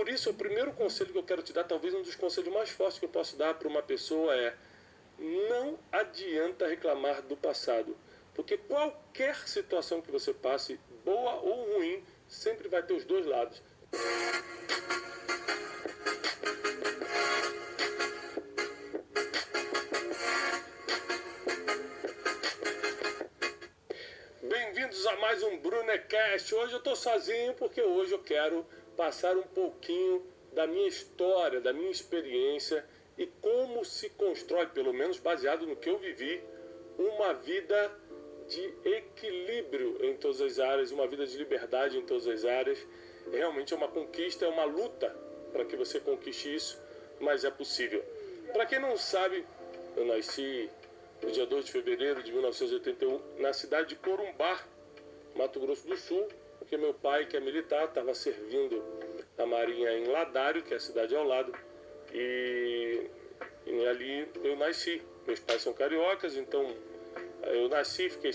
Por isso, o primeiro conselho que eu quero te dar, talvez um dos conselhos mais fortes que eu posso dar para uma pessoa é: não adianta reclamar do passado, porque qualquer situação que você passe, boa ou ruim, sempre vai ter os dois lados. Bem-vindos a mais um Brunecast. Hoje eu estou sozinho porque hoje eu quero passar um pouquinho da minha história, da minha experiência e como se constrói, pelo menos baseado no que eu vivi, uma vida de equilíbrio em todas as áreas, uma vida de liberdade em todas as áreas. Realmente é uma conquista, é uma luta para que você conquiste isso, mas é possível. Para quem não sabe, eu nasci no dia 2 de fevereiro de 1981, na cidade de Corumbá, Mato Grosso do Sul, porque meu pai, que é militar, estava servindo a Marinha em Ladário, que é a cidade ao lado, e ali eu nasci. Meus pais são cariocas, então eu nasci, fiquei,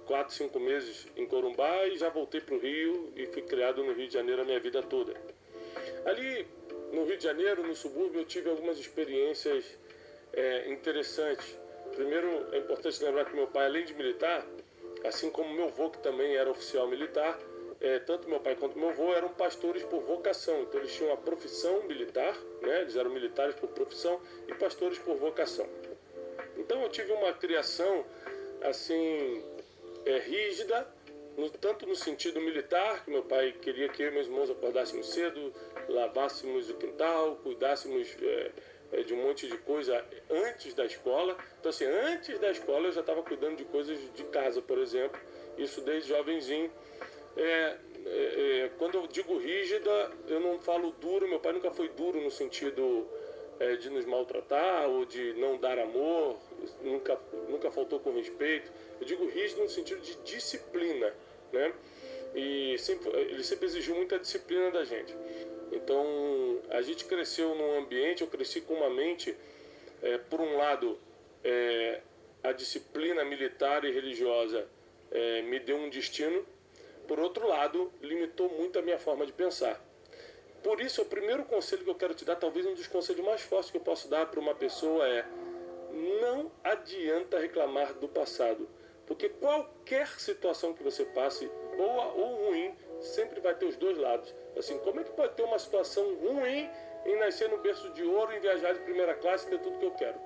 4, 5 meses em Corumbá e já voltei para o Rio e fui criado no Rio de Janeiro a minha vida toda. Ali no Rio de Janeiro, no subúrbio, eu tive algumas experiências interessantes. Primeiro, é importante lembrar que meu pai, além de militar, assim como meu avô, que também era oficial militar, tanto meu pai quanto meu avô eram pastores por vocação. Então eles tinham a profissão militar, né? Eles eram militares por profissão e pastores por vocação. Então eu tive uma criação assim rígida, tanto no sentido militar, que meu pai queria que eu e meus irmãos acordássemos cedo, lavássemos o quintal, cuidássemos de um monte de coisa antes da escola. Então assim, antes da escola eu já estava cuidando de coisas de casa, por exemplo, isso desde jovenzinho. Quando eu digo rígida, eu não falo duro. Meu pai nunca foi duro no sentido de nos maltratar ou de não dar amor, nunca faltou com respeito. Eu digo rígido no sentido de disciplina, né? E ele sempre exigiu muita disciplina da gente. Então a gente cresceu num ambiente, eu cresci com uma mente, por um lado, a disciplina militar e religiosa me deu um destino, por outro lado, limitou muito a minha forma de pensar. Por isso, o primeiro conselho que eu quero te dar, talvez um dos conselhos mais fortes que eu posso dar para uma pessoa é: não adianta reclamar do passado, porque qualquer situação que você passe, boa ou ruim, sempre vai ter os dois lados. Assim, como é que pode ter uma situação ruim em nascer no berço de ouro, em viajar de primeira classe e ter tudo que eu quero?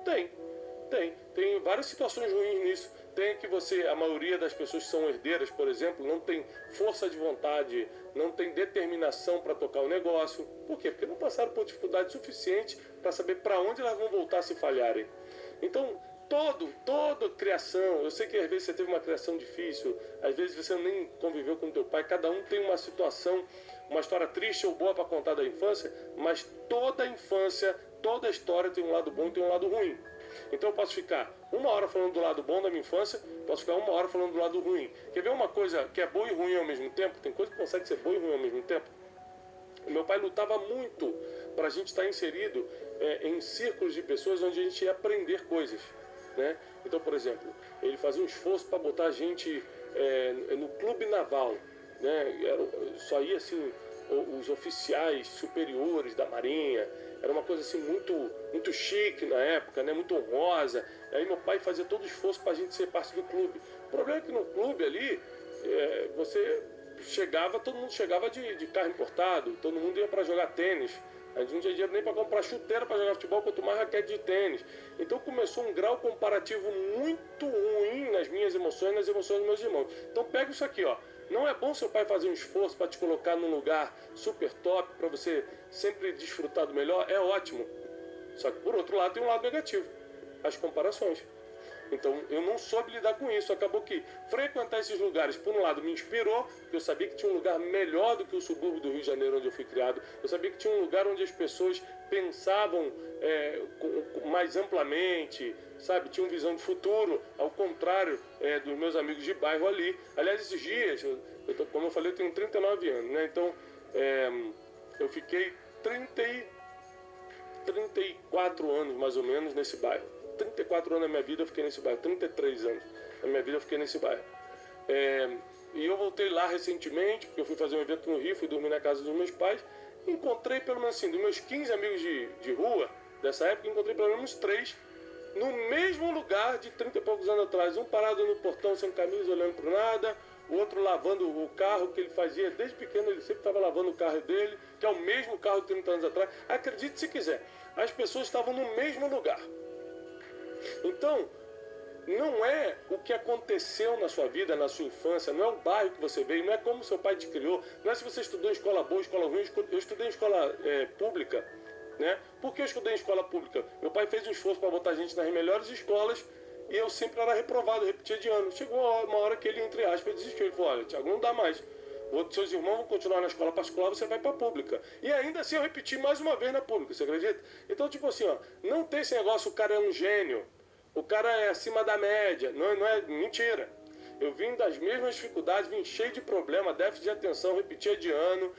Tem várias situações ruins nisso. Tem que a maioria das pessoas que são herdeiras, por exemplo, não tem força de vontade, não tem determinação para tocar o negócio. Por quê? Porque não passaram por dificuldade suficiente para saber para onde elas vão voltar se falharem. Então, toda criação, eu sei que às vezes você teve uma criação difícil, às vezes você nem conviveu com o teu pai, cada um tem uma situação, uma história triste ou boa para contar da infância, mas toda infância, toda história tem um lado bom e tem um lado ruim. Então eu posso ficar 1 hora falando do lado bom da minha infância, posso ficar 1 hora falando do lado ruim. Quer ver uma coisa que é boa e ruim ao mesmo tempo? Tem coisa que consegue ser boa e ruim ao mesmo tempo. O meu pai lutava muito para a gente estar inserido em círculos de pessoas onde a gente ia aprender coisas, né? Então, por exemplo, ele fazia um esforço para botar a gente no clube naval, né? Só ia assim os oficiais superiores da Marinha. Era uma coisa assim muito chique na época, né? Muito honrosa. Aí meu pai fazia todo o esforço para a gente ser parte do clube. O problema é que no clube ali, você chegava, todo mundo chegava de carro importado, todo mundo ia para jogar tênis. A gente não tinha dinheiro nem para comprar chuteira para jogar futebol, quanto mais raquete de tênis. Então começou um grau comparativo muito ruim nas minhas emoções, nas emoções dos meus irmãos. Então pega isso aqui, ó. Não é bom seu pai fazer um esforço para te colocar num lugar super top, para você sempre desfrutar do melhor? É ótimo. Só que por outro lado tem um lado negativo, as comparações. Então eu não soube lidar com isso. Acabou que frequentar esses lugares, por um lado, me inspirou, porque eu sabia que tinha um lugar melhor do que o subúrbio do Rio de Janeiro, onde eu fui criado. Eu sabia que tinha um lugar onde as pessoas pensavam mais amplamente, sabe? Tinham visão de futuro, ao contrário dos meus amigos de bairro ali. Aliás, esses dias, como eu falei, eu tenho 39 anos, né? Então eu fiquei 34 anos, mais ou menos, nesse bairro. 34 anos da minha vida eu fiquei nesse bairro, 33 anos da minha vida eu fiquei nesse bairro. E eu voltei lá recentemente, porque eu fui fazer um evento no Rio, fui dormir na casa dos meus pais, encontrei pelo menos assim, dos meus 15 amigos de rua, dessa época, encontrei pelo menos 3 no mesmo lugar de 30 e poucos anos atrás. Um parado no portão sem camisa, olhando para nada, o outro lavando o carro que ele fazia desde pequeno, ele sempre estava lavando o carro dele, que é o mesmo carro de 30 anos atrás. Acredite se quiser, as pessoas estavam no mesmo lugar. Então, não é o que aconteceu na sua vida, na sua infância, não é o bairro que você veio, não é como seu pai te criou, não é se você estudou em escola boa, escola ruim. Eu estudei em escola pública, né? Por que eu estudei em escola pública? Meu pai fez um esforço para botar a gente nas melhores escolas e eu sempre era reprovado, repetia de ano. Chegou uma hora que ele, entre aspas, desistiu. Ele falou: olha, Thiago, não dá mais. Seus irmãos vão continuar na escola particular, você vai para a pública. E ainda assim eu repeti mais uma vez na pública, você acredita? Então, tipo assim, ó, não tem esse negócio, o cara é um gênio, o cara é acima da média. Não é mentira. Eu vim das mesmas dificuldades, vim cheio de problema, déficit de atenção, repetia de ano,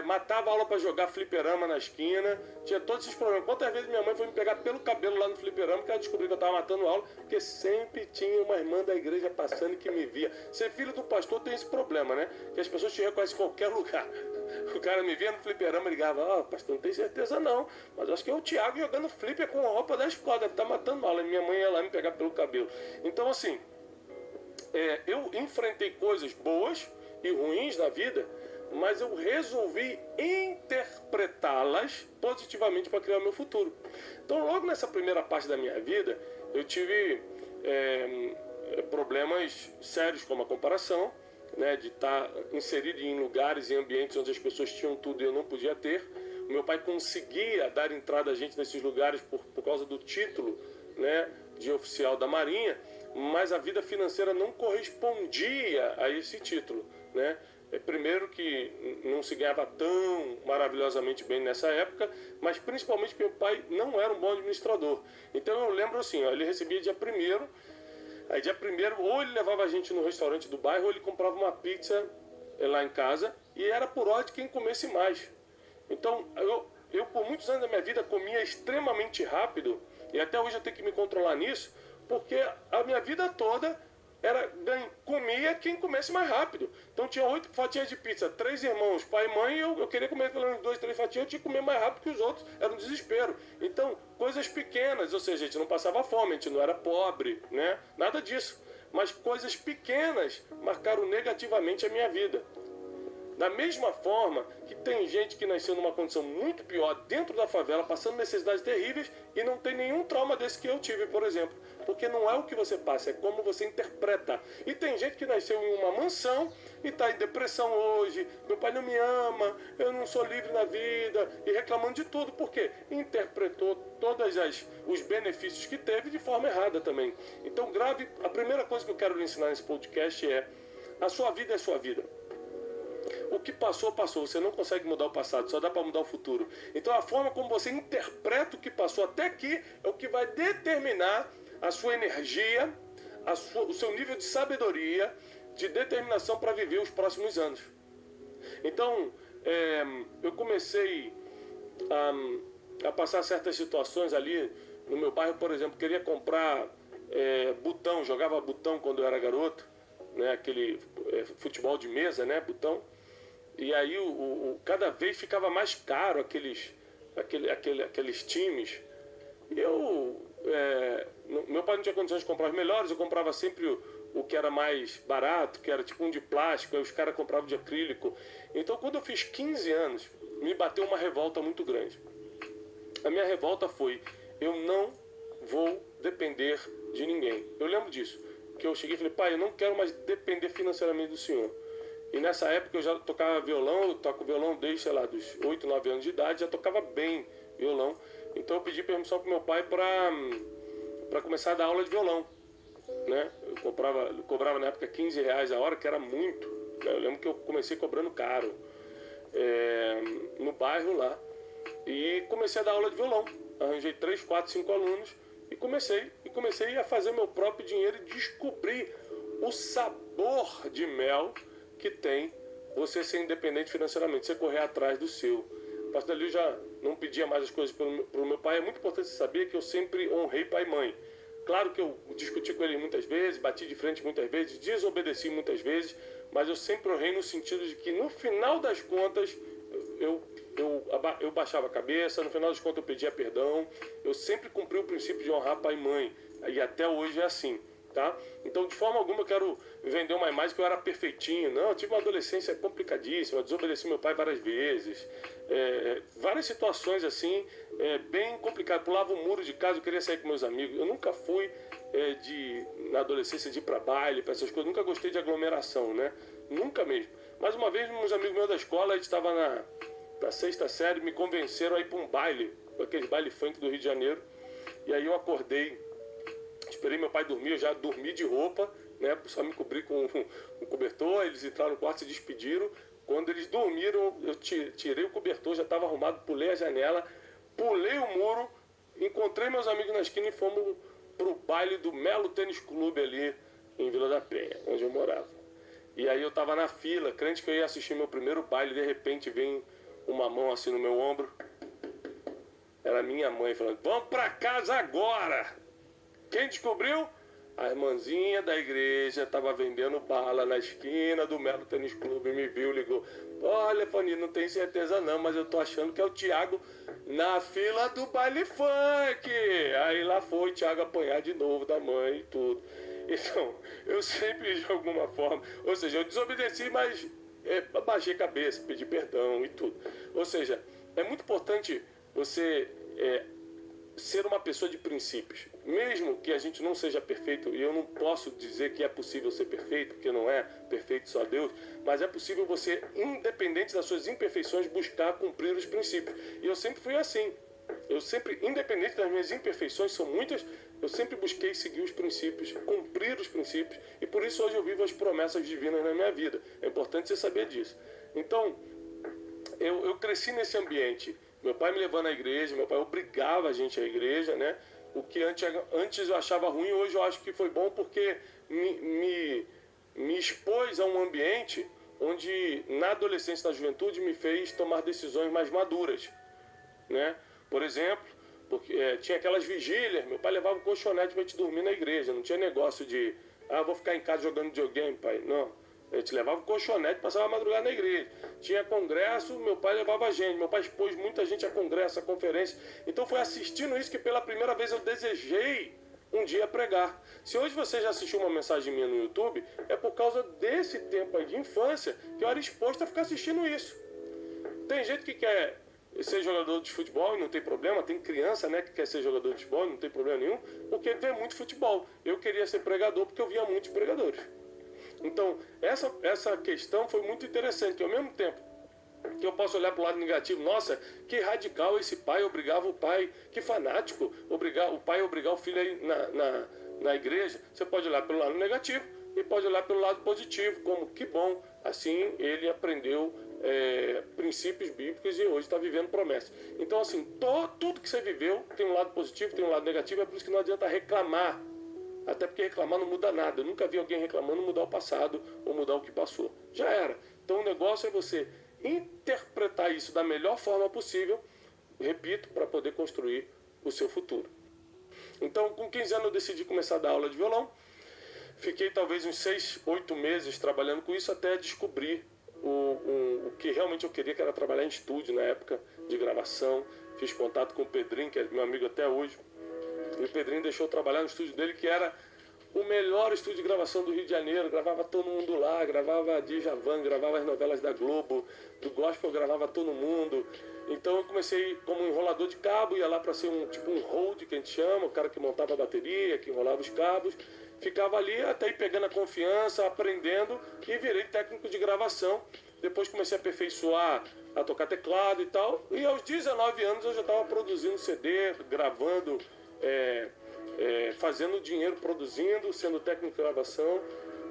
matava a aula para jogar fliperama na esquina, tinha todos esses problemas. Quantas vezes minha mãe foi me pegar pelo cabelo lá no fliperama, porque ela descobriu que eu estava matando a aula, porque sempre tinha uma irmã da igreja passando que me via. Ser filho do pastor tem esse problema, né? Que as pessoas te reconhecem em qualquer lugar. O cara me via no fliperama e ligava: pastor, não tenho certeza não, mas acho que é o Thiago jogando flipper com a roupa da escola, deve estar matando a aula. E minha mãe ia lá me pegar pelo cabelo. Então, assim, eu enfrentei coisas boas e ruins na vida, mas eu resolvi interpretá-las positivamente para criar o meu futuro. Então, logo nessa primeira parte da minha vida, eu tive problemas sérios, como a comparação, né, de estar inserido em lugares e ambientes onde as pessoas tinham tudo e eu não podia ter. O meu pai conseguia dar entrada a gente nesses lugares por causa do título, né, de oficial da Marinha, mas a vida financeira não correspondia a esse título, né? Primeiro que não se ganhava tão maravilhosamente bem nessa época, mas principalmente meu pai não era um bom administrador. Então eu lembro assim, ó, ele recebia dia 1º, aí dia 1º ou ele levava a gente no restaurante do bairro, ou ele comprava uma pizza lá em casa, e era por ordem quem comesse mais. Então eu por muitos anos da minha vida comia extremamente rápido, e até hoje eu tenho que me controlar nisso, porque a minha vida toda comia quem comesse mais rápido. Então tinha 8 fatias de pizza, 3 irmãos, pai e mãe, eu queria comer pelo menos 2, 3 fatias, eu tinha que comer mais rápido que os outros, era um desespero. Então, coisas pequenas, ou seja, a gente não passava fome, a gente não era pobre, né? Nada disso. Mas coisas pequenas marcaram negativamente a minha vida. Da mesma forma que tem gente que nasceu numa condição muito pior dentro da favela, passando necessidades terríveis e não tem nenhum trauma desse que eu tive, por exemplo. Porque não é o que você passa, é como você interpreta. E tem gente que nasceu em uma mansão e está em depressão hoje, meu pai não me ama, eu não sou livre na vida, e reclamando de tudo. Por quê? Interpretou todos os benefícios que teve de forma errada também. Então, grave, a primeira coisa que eu quero lhe ensinar nesse podcast é: a sua vida é a sua vida. O que passou, passou. Você não consegue mudar o passado, só dá para mudar o futuro. Então a forma como você interpreta o que passou até aqui é o que vai determinar a sua energia, o seu nível de sabedoria, de determinação para viver os próximos anos. Então, eu comecei a passar certas situações ali no meu bairro, por exemplo, queria comprar botão, jogava botão quando eu era garoto, né, aquele futebol de mesa, né, botão. E aí cada vez ficava mais caro aqueles times. E meu pai não tinha condições de comprar os melhores, eu comprava sempre o que era mais barato, que era tipo um de plástico, aí os caras compravam de acrílico. Então, quando eu fiz 15 anos, me bateu uma revolta muito grande. A minha revolta foi: eu não vou depender de ninguém. Eu lembro disso, que eu cheguei e falei: pai, eu não quero mais depender financeiramente do senhor. E nessa época eu já tocava violão, eu toco violão desde, sei lá, dos 8, 9 anos de idade, já tocava bem violão. Então eu pedi permissão para meu pai para começar a dar aula de violão, né? Eu cobrava na época R$15 a hora, que era muito. Eu lembro que eu comecei cobrando caro no bairro lá. E comecei a dar aula de violão. Arranjei 3, 4, 5 alunos e comecei a fazer meu próprio dinheiro e descobrir o sabor de mel que tem você ser independente financeiramente, você correr atrás do seu. A partir dali eu já não pedia mais as coisas para o meu pai. É muito importante saber que eu sempre honrei pai e mãe. Claro que eu discuti com eles muitas vezes, bati de frente muitas vezes, desobedeci muitas vezes, mas eu sempre honrei no sentido de que no final das contas eu eu baixava a cabeça, no final das contas eu pedia perdão, eu sempre cumpri o princípio de honrar pai e mãe, e até hoje é assim, tá? Então, de forma alguma eu quero vender uma imagem que eu era perfeitinho, não, eu tive uma adolescência complicadíssima, desobedeci meu pai várias vezes, várias situações assim, bem complicadas, pulava um muro de casa, eu queria sair com meus amigos, eu nunca fui na adolescência de ir para baile, para essas coisas, nunca gostei de aglomeração, né? Nunca mesmo. Mas uma vez, uns amigos meus da escola, a gente estava na sexta série, me convenceram a ir para um baile, aquele baile funk do Rio de Janeiro, e aí eu acordei, esperei meu pai dormir, eu já dormi de roupa, né? Só me cobri com um cobertor, eles entraram no quarto, se despediram. Quando eles dormiram, eu tirei o cobertor, já estava arrumado, pulei a janela, pulei o muro, encontrei meus amigos na esquina e fomos pro baile do Melo Tênis Clube ali em Vila da Penha, onde eu morava. E aí eu tava na fila, crente que eu ia assistir meu primeiro baile, de repente vem uma mão assim no meu ombro. Era minha mãe falando, vamos pra casa agora! Quem descobriu? A irmãzinha da igreja estava vendendo bala na esquina do Melo Tênis Clube, me viu, ligou. Olha, Fanny, não tenho certeza não, mas eu tô achando que é o Thiago na fila do baile funk. Aí lá foi o Thiago apanhar de novo da mãe e tudo. Então, eu sempre, de alguma forma, ou seja, eu desobedeci, mas baixei a cabeça, pedi perdão e tudo. Ou seja, é muito importante você ser uma pessoa de princípios. Mesmo que a gente não seja perfeito, e eu não posso dizer que é possível ser perfeito, porque não é perfeito só Deus, mas é possível você, independente das suas imperfeições, buscar cumprir os princípios. E eu sempre fui assim. Eu sempre, independente das minhas imperfeições, são muitas, eu sempre busquei seguir os princípios, cumprir os princípios, e por isso hoje eu vivo as promessas divinas na minha vida. É importante você saber disso. Então, eu cresci nesse ambiente. Meu pai me levando à igreja, meu pai obrigava a gente à igreja, né? O que antes eu achava ruim, hoje eu acho que foi bom porque me expôs a um ambiente onde na adolescência e na juventude me fez tomar decisões mais maduras, né? Por exemplo, porque tinha aquelas vigílias, meu pai levava um colchonete para a gente dormir na igreja, não tinha negócio de, vou ficar em casa jogando videogame, pai, não. A gente levava um colchonete, passava a madrugada na igreja. Tinha congresso, meu pai levava a gente. Meu pai expôs muita gente a congresso, a conferência. Então foi assistindo isso que pela primeira vez eu desejei um dia pregar. Se hoje você já assistiu uma mensagem minha no YouTube, é por causa desse tempo aí de infância que eu era exposto a ficar assistindo isso. Tem gente que quer ser jogador de futebol e não tem problema. Tem criança, né, que quer ser jogador de futebol e não tem problema nenhum, porque vê muito futebol. Eu queria ser pregador porque eu via muitos pregadores. Então, essa questão foi muito interessante, que ao mesmo tempo que eu posso olhar para o lado negativo, nossa, que radical esse pai, obrigava o pai, que fanático, o pai obrigar o filho a ir na igreja. Você pode olhar pelo lado negativo e pode olhar pelo lado positivo, como que bom, assim ele aprendeu princípios bíblicos e hoje está vivendo promessas. Então, assim, tudo que você viveu tem um lado positivo, tem um lado negativo, é por isso que não adianta reclamar. Até porque reclamar não muda nada. Eu nunca vi alguém reclamando mudar o passado ou mudar o que passou. Já era. Então o negócio é você interpretar isso da melhor forma possível, repito, para poder construir o seu futuro. Então, com 15 anos eu decidi começar a dar aula de violão. Fiquei talvez uns 6, 8 meses trabalhando com isso até descobrir o que realmente eu queria, que era trabalhar em estúdio na época de gravação. Fiz contato com o Pedrinho, que é meu amigo até hoje. E o Pedrinho deixou eu trabalhar no estúdio dele, que era o melhor estúdio de gravação do Rio de Janeiro. Gravava todo mundo lá, gravava Djavan, gravava as novelas da Globo, do gospel gravava todo mundo. Então eu comecei como enrolador de cabo, ia lá para ser um hold, que a gente chama, o cara que montava a bateria, que enrolava os cabos. Ficava ali até ir pegando a confiança, aprendendo, e virei técnico de gravação. Depois comecei a aperfeiçoar, a tocar teclado e tal. E aos 19 anos eu já estava produzindo CD, gravando, fazendo dinheiro produzindo, sendo técnico de gravação.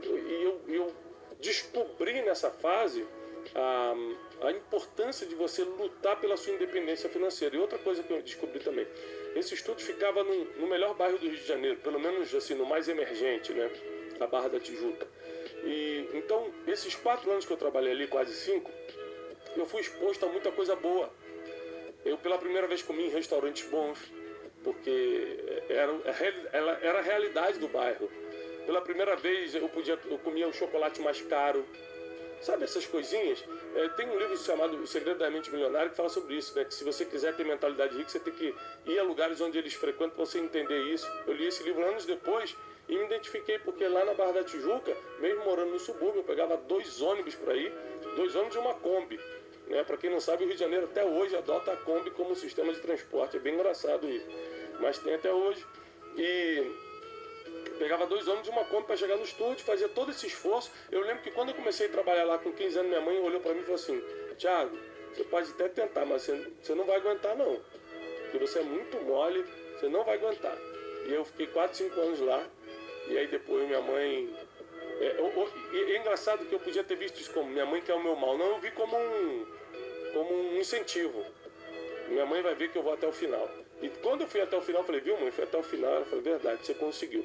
E eu descobri nessa fase a importância de você lutar pela sua independência financeira. E outra coisa que eu descobri também, esse estúdio ficava no melhor bairro do Rio de Janeiro, pelo menos assim, no mais emergente, né? Na Barra da Tijuca. E então, esses 4 anos que eu trabalhei ali, quase 5, eu fui exposto a muita coisa boa. Eu pela primeira vez comi em restaurantes bons, porque era a realidade do bairro. Pela primeira vez eu comia o chocolate mais caro, Sabe essas coisinhas? Tem um livro chamado O Segredo da Mente Milionária que fala sobre isso, né? Que se você quiser ter mentalidade rica, você tem que ir a lugares onde eles frequentam para você entender isso. Eu li esse livro anos depois e me identifiquei, porque lá na Barra da Tijuca, mesmo morando no subúrbio, eu pegava 2 ônibus para ir, 2 ônibus e uma Kombi. Né? Para quem não sabe, o Rio de Janeiro até hoje adota a Kombi como sistema de transporte. É bem engraçado isso, mas tem até hoje. E pegava 2 ônibus e uma Kombi para chegar no estúdio, fazia todo esse esforço. Eu lembro que quando eu comecei a trabalhar lá com 15 anos, minha mãe olhou para mim e falou assim: Thiago, você pode até tentar, mas você não vai aguentar não, porque você é muito mole, você não vai aguentar. E eu fiquei 4, 5 anos lá, e aí depois minha mãe... É engraçado que eu podia ter visto isso como minha mãe quer o meu mal. Não, eu vi como um incentivo. Minha mãe vai ver que eu vou até o final. E quando eu fui até o final, eu falei: viu, mãe, foi até o final. Ela falou: verdade, você conseguiu.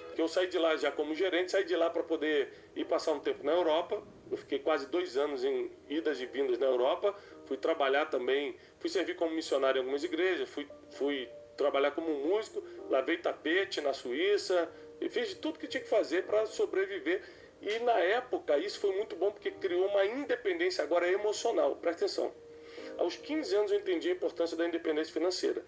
Porque eu saí de lá já como gerente, saí de lá para poder ir passar um tempo na Europa. Eu fiquei quase 2 anos em idas e vindas na Europa. Fui trabalhar também, fui servir como missionário em algumas igrejas, fui trabalhar como músico, lavei tapete na Suíça, e fiz tudo que tinha que fazer para sobreviver. E na época isso foi muito bom porque criou uma independência agora emocional. Presta atenção. Aos 15 anos eu entendi a importância da independência financeira.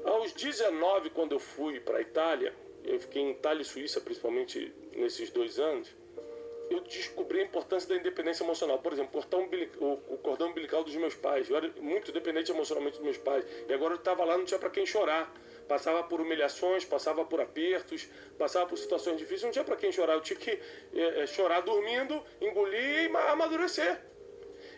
Aos 19, quando eu fui para a Itália, eu fiquei em Itália e Suíça, principalmente nesses 2 anos, eu descobri a importância da independência emocional. Por exemplo, o cordão umbilical dos meus pais. Eu era muito dependente emocionalmente dos meus pais. E agora eu estava lá, não tinha para quem chorar. Passava por humilhações, passava por apertos, passava por situações difíceis, não tinha para quem chorar. Eu tinha que chorar dormindo, engolir e amadurecer.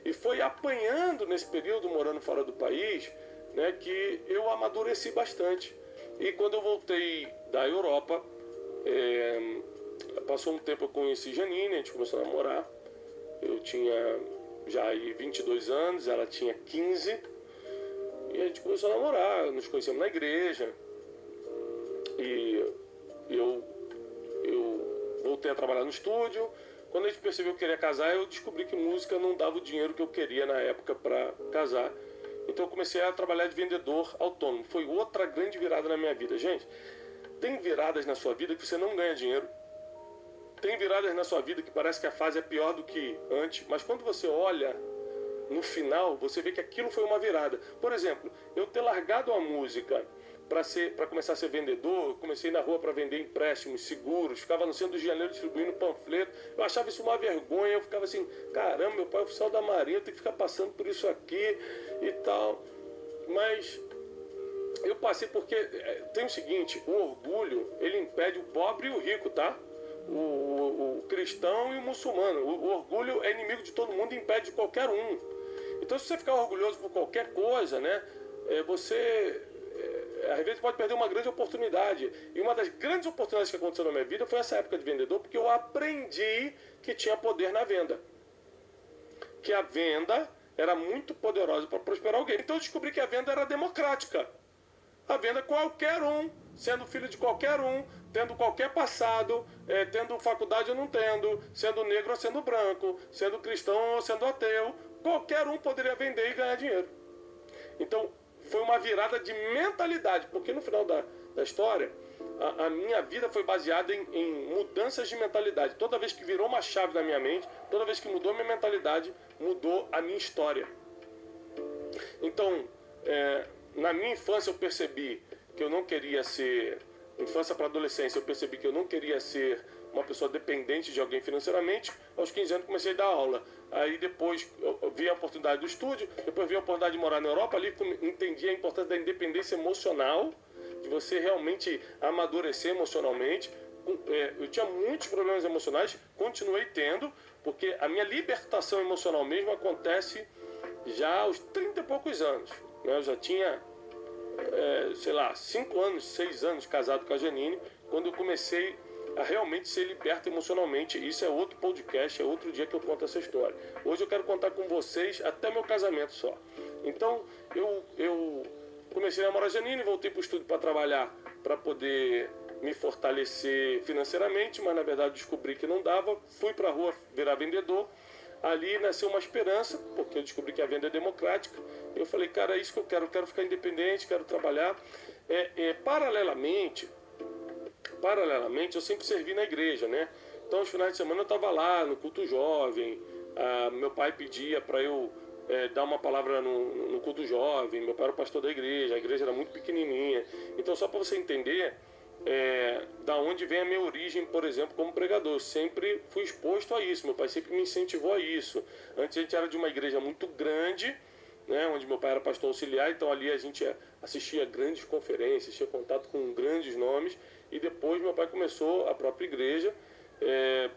E foi apanhando nesse período, morando fora do país, né, que eu amadureci bastante. E quando eu voltei da Europa, passou um tempo, eu conheci Janine, a gente começou a namorar. Eu tinha já aí 22 anos, ela tinha 15. E a gente começou a namorar, nos conhecemos na igreja. E eu voltei a trabalhar no estúdio. Quando a gente percebeu que queria casar, eu descobri que música não dava o dinheiro que eu queria na época para casar. Então eu comecei a trabalhar de vendedor autônomo. Foi outra grande virada na minha vida. Gente, tem viradas na sua vida que você não ganha dinheiro. Tem viradas na sua vida que parece que a fase é pior do que antes. Mas quando você olha no final, você vê que aquilo foi uma virada. Por exemplo, eu ter largado a música para começar a ser vendedor, eu comecei na rua para vender empréstimos, seguros, ficava no centro do Rio de Janeiro distribuindo panfleto. Eu achava isso uma vergonha, eu ficava assim: caramba, meu pai é oficial da Marinha, eu tenho que ficar passando por isso aqui e tal. Mas eu passei porque tem o seguinte: o orgulho, ele impede o pobre e o rico, tá? O cristão e o muçulmano. O orgulho é inimigo de todo mundo e impede de qualquer um. Então, se você ficar orgulhoso por qualquer coisa, né, você às vezes pode perder uma grande oportunidade. E uma das grandes oportunidades que aconteceu na minha vida foi essa época de vendedor, porque eu aprendi que tinha poder na venda. Que a venda era muito poderosa para prosperar alguém. Então eu descobri que a venda era democrática. A venda qualquer um, sendo filho de qualquer um, tendo qualquer passado, tendo faculdade ou não tendo, sendo negro ou sendo branco, sendo cristão ou sendo ateu, qualquer um poderia vender e ganhar dinheiro. Então foi uma virada de mentalidade, porque no final da história, a minha vida foi baseada em mudanças de mentalidade. Toda vez que virou uma chave na minha mente, toda vez que mudou minha mentalidade, mudou a minha história. Então, na minha infância eu percebi que eu não queria ser, infância para adolescência, eu percebi que eu não queria ser uma pessoa dependente de alguém financeiramente. Aos 15 anos comecei a dar aula. Aí depois eu vi a oportunidade do estúdio, depois vi a oportunidade de morar na Europa, ali entendi a importância da independência emocional, de você realmente amadurecer emocionalmente. Eu tinha muitos problemas emocionais, continuei tendo, porque a minha libertação emocional mesmo acontece já aos 30 e poucos anos. Né? Eu já tinha, 5 anos, 6 anos casado com a Janine, quando eu comecei a realmente ser liberto emocionalmente. Isso é outro podcast, é outro dia que eu conto essa história. Hoje eu quero contar com vocês até meu casamento só. Então, eu comecei a namorar a Janine, voltei para o estúdio para trabalhar, para poder me fortalecer financeiramente, mas na verdade descobri que não dava. Fui para a rua virar vendedor. Ali nasceu uma esperança, porque eu descobri que a venda é democrática. Eu falei: cara, é isso que eu quero ficar independente, quero trabalhar. Paralelamente, eu sempre servi na igreja, né? Então, os finais de semana eu estava lá no culto jovem, Meu pai pedia para eu dar uma palavra no culto jovem. Meu pai era o pastor da igreja, a igreja era muito pequenininha. Então, só para você entender da onde vem a minha origem, por exemplo, como pregador. Eu sempre fui exposto a isso, meu pai sempre me incentivou a isso. Antes a gente era de uma igreja muito grande, né, onde meu pai era pastor auxiliar, então ali a gente assistia grandes conferências, tinha contato com grandes nomes, e depois meu pai começou a própria igreja,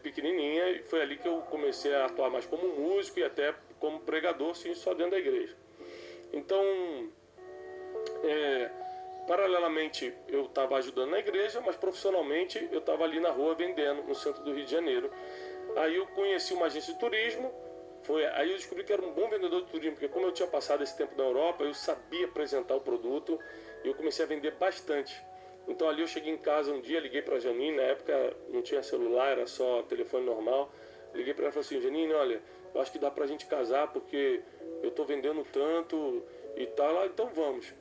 pequenininha, e foi ali que eu comecei a atuar mais como músico e até como pregador, sim, só dentro da igreja. Então, paralelamente eu estava ajudando na igreja, mas profissionalmente eu estava ali na rua vendendo, no centro do Rio de Janeiro. Aí eu conheci uma agência de turismo, aí eu descobri que era um bom vendedor de turismo, porque como eu tinha passado esse tempo na Europa, eu sabia apresentar o produto e eu comecei a vender bastante. Então ali eu cheguei em casa um dia, liguei para a Janine, na época não tinha celular, era só telefone normal. Liguei para ela e falei assim: Janine, olha, eu acho que dá para a gente casar porque eu estou vendendo tanto e tal, então vamos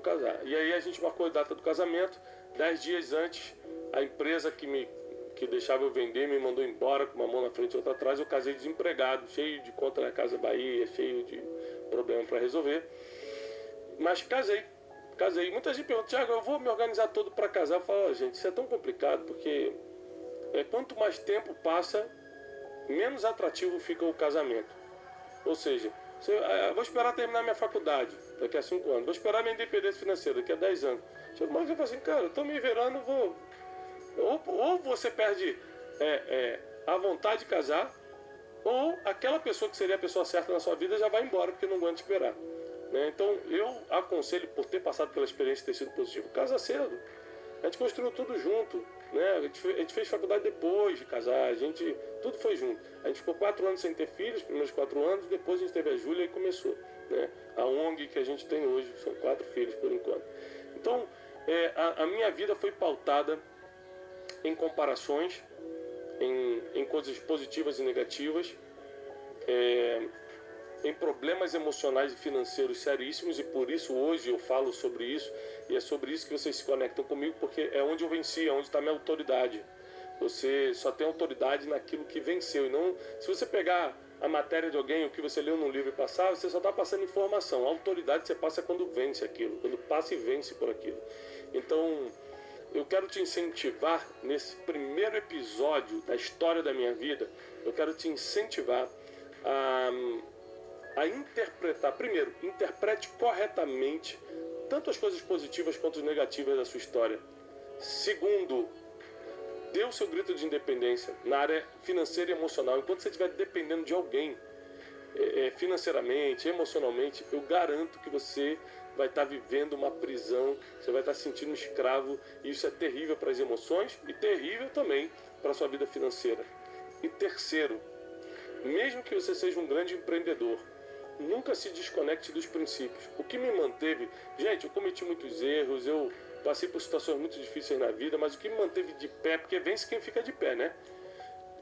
casar. E aí a gente marcou a data do casamento. 10 dias antes, a empresa que deixava eu vender me mandou embora com uma mão na frente e outra atrás. Eu casei desempregado, cheio de conta na Casa Bahia, cheio de problema para resolver. Mas casei. Muita gente pergunta: Thiago, eu vou me organizar todo para casar. Eu falo: gente, isso é tão complicado, porque quanto mais tempo passa, menos atrativo fica o casamento. Ou seja, eu vou esperar terminar minha faculdade daqui a 5 anos, vou esperar minha independência financeira daqui a 10 anos. Chega mais eu falo assim: cara, eu tô me virando, ou você perde a vontade de casar, ou aquela pessoa que seria a pessoa certa na sua vida já vai embora porque não aguenta esperar, né? Então eu aconselho, por ter passado pela experiência e ter sido positivo, casa cedo. A gente construiu tudo junto, né? A gente fez faculdade depois de casar, tudo foi junto. A gente ficou 4 anos sem ter filhos, os primeiros 4 anos, depois a gente teve a Júlia e começou, né? A ONG que a gente tem hoje, são 4 filhos por enquanto. Então, a minha vida foi pautada em comparações, em coisas positivas e negativas, em problemas emocionais e financeiros seríssimos, e por isso hoje eu falo sobre isso, e é sobre isso que vocês se conectam comigo, porque é onde eu venci, é onde está a minha autoridade. Você só tem autoridade naquilo que venceu, e não, se você pegar a matéria de alguém, o que você leu num livro e passar, você só está passando informação. A autoridade você passa quando vence aquilo, quando passa e vence por aquilo. Então, eu quero te incentivar, nesse primeiro episódio da história da minha vida, eu quero te incentivar a interpretar. Primeiro, interprete corretamente tanto as coisas positivas quanto as negativas da sua história. Segundo, dê o seu grito de independência na área financeira e emocional. Enquanto você estiver dependendo de alguém, financeiramente, emocionalmente, eu garanto que você vai estar vivendo uma prisão, você vai estar se sentindo um escravo, e isso é terrível para as emoções e terrível também para a sua vida financeira. E terceiro, mesmo que você seja um grande empreendedor, nunca se desconecte dos princípios. O que me manteve... Gente, eu cometi muitos erros, eu passei por situações muito difíceis na vida, mas o que me manteve de pé, porque vence quem fica de pé, né?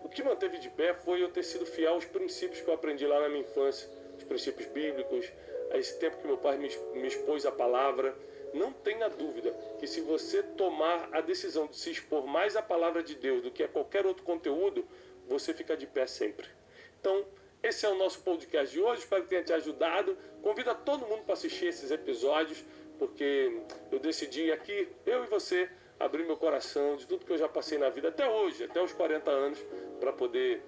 O que manteve de pé foi eu ter sido fiel aos princípios que eu aprendi lá na minha infância, os princípios bíblicos, a esse tempo que meu pai me expôs a palavra. Não tenha dúvida que se você tomar a decisão de se expor mais à palavra de Deus do que a qualquer outro conteúdo, você fica de pé sempre. Então, esse é o nosso podcast de hoje, espero que tenha te ajudado. Convido todo mundo para assistir esses episódios, porque eu decidi aqui, eu e você, abrir meu coração de tudo que eu já passei na vida até hoje, até os 40 anos, para poder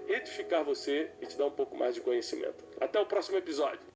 edificar você e te dar um pouco mais de conhecimento. Até o próximo episódio.